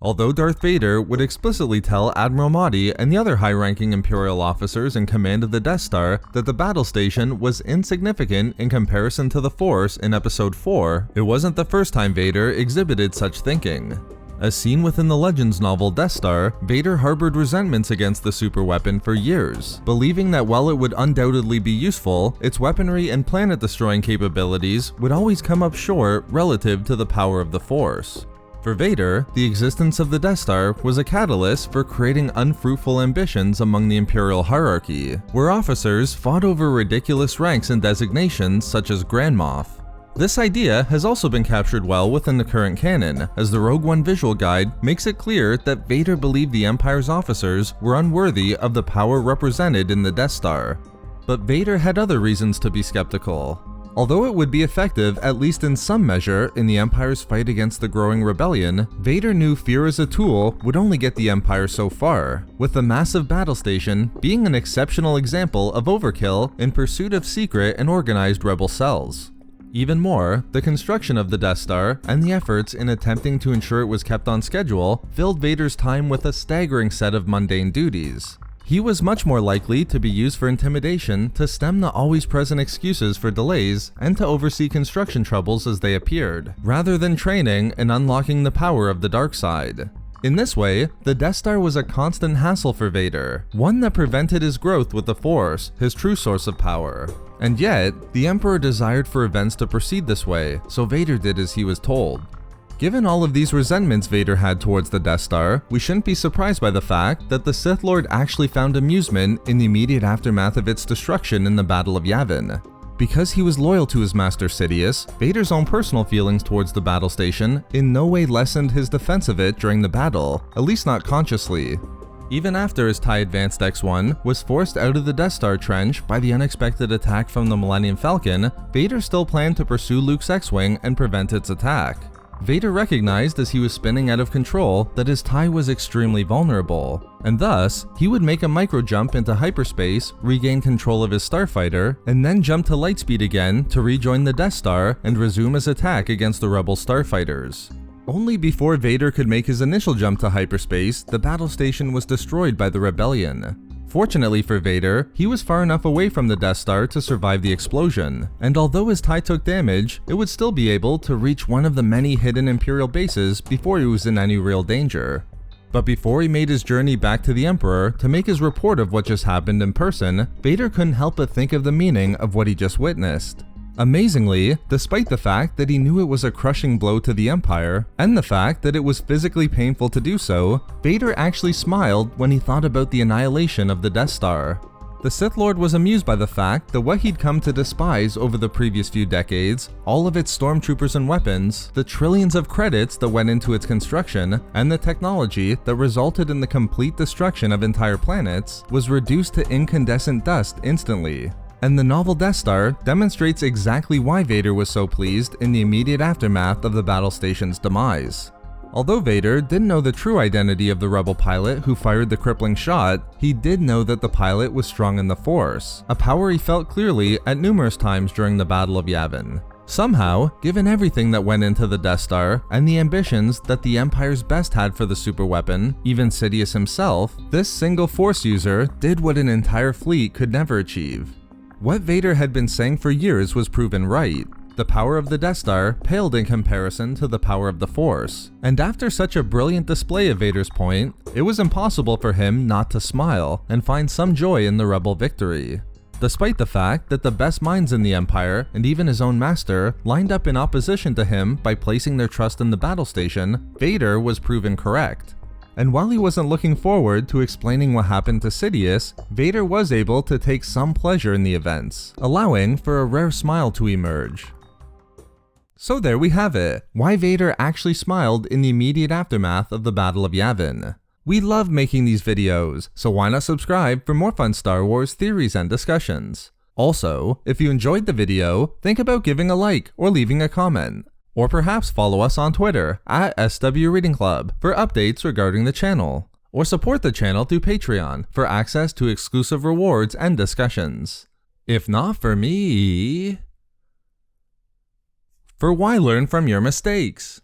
although Darth Vader would explicitly tell Admiral Motti and the other high-ranking Imperial officers in command of the Death Star that the battle station was insignificant in comparison to the Force in Episode 4, it wasn't the first time Vader exhibited such thinking. As seen within the Legends novel Death Star, Vader harbored resentments against the superweapon for years, believing that while it would undoubtedly be useful, its weaponry and planet-destroying capabilities would always come up short relative to the power of the Force. For Vader, the existence of the Death Star was a catalyst for creating unfruitful ambitions among the Imperial hierarchy, where officers fought over ridiculous ranks and designations such as Grand Moff. This idea has also been captured well within the current canon, as the Rogue One visual guide makes it clear that Vader believed the Empire's officers were unworthy of the power represented in the Death Star. But Vader had other reasons to be skeptical. Although it would be effective, at least in some measure, in the Empire's fight against the growing rebellion, Vader knew fear as a tool would only get the Empire so far, with the massive battle station being an exceptional example of overkill in pursuit of secret and organized rebel cells. Even more, the construction of the Death Star and the efforts in attempting to ensure it was kept on schedule filled Vader's time with a staggering set of mundane duties. He was much more likely to be used for intimidation to stem the always present excuses for delays and to oversee construction troubles as they appeared, rather than training and unlocking the power of the dark side. In this way, the Death Star was a constant hassle for Vader, one that prevented his growth with the Force, his true source of power. And yet, the Emperor desired for events to proceed this way, so Vader did as he was told. Given all of these resentments Vader had towards the Death Star, we shouldn't be surprised by the fact that the Sith Lord actually found amusement in the immediate aftermath of its destruction in the Battle of Yavin. Because he was loyal to his master Sidious, Vader's own personal feelings towards the battle station in no way lessened his defense of it during the battle, at least not consciously. Even after his TIE Advanced X-1 was forced out of the Death Star trench by the unexpected attack from the Millennium Falcon, Vader still planned to pursue Luke's X-Wing and prevent its attack. Vader recognized as he was spinning out of control that his TIE was extremely vulnerable, and thus, he would make a micro-jump into hyperspace, regain control of his starfighter, and then jump to lightspeed again to rejoin the Death Star and resume his attack against the rebel starfighters. Only before Vader could make his initial jump to hyperspace, the battle station was destroyed by the rebellion. Fortunately for Vader, he was far enough away from the Death Star to survive the explosion, and although his TIE took damage, it would still be able to reach one of the many hidden Imperial bases before he was in any real danger. But before he made his journey back to the Emperor to make his report of what just happened in person, Vader couldn't help but think of the meaning of what he just witnessed. Amazingly, despite the fact that he knew it was a crushing blow to the Empire, and the fact that it was physically painful to do so, Vader actually smiled when he thought about the annihilation of the Death Star. The Sith Lord was amused by the fact that what he'd come to despise over the previous few decades, all of its stormtroopers and weapons, the trillions of credits that went into its construction, and the technology that resulted in the complete destruction of entire planets, was reduced to incandescent dust instantly. And the novel Death Star demonstrates exactly why Vader was so pleased in the immediate aftermath of the battle station's demise. Although Vader didn't know the true identity of the rebel pilot who fired the crippling shot, he did know that the pilot was strong in the Force, a power he felt clearly at numerous times during the Battle of Yavin. Somehow, given everything that went into the Death Star and the ambitions that the Empire's best had for the superweapon, even Sidious himself, this single Force user did what an entire fleet could never achieve. What Vader had been saying for years was proven right. The power of the Death Star paled in comparison to the power of the Force, and after such a brilliant display of Vader's point, it was impossible for him not to smile and find some joy in the rebel victory. Despite the fact that the best minds in the Empire, and even his own master, lined up in opposition to him by placing their trust in the battle station, Vader was proven correct. And while he wasn't looking forward to explaining what happened to Sidious, Vader was able to take some pleasure in the events, allowing for a rare smile to emerge. So there we have it, why Vader actually smiled in the immediate aftermath of the Battle of Yavin. We love making these videos, so why not subscribe for more fun Star Wars theories and discussions. Also, if you enjoyed the video, think about giving a like or leaving a comment. Or perhaps follow us on Twitter at SW Reading Club for updates regarding the channel. Or support the channel through Patreon for access to exclusive rewards and discussions. If not for me... For why learn from your mistakes?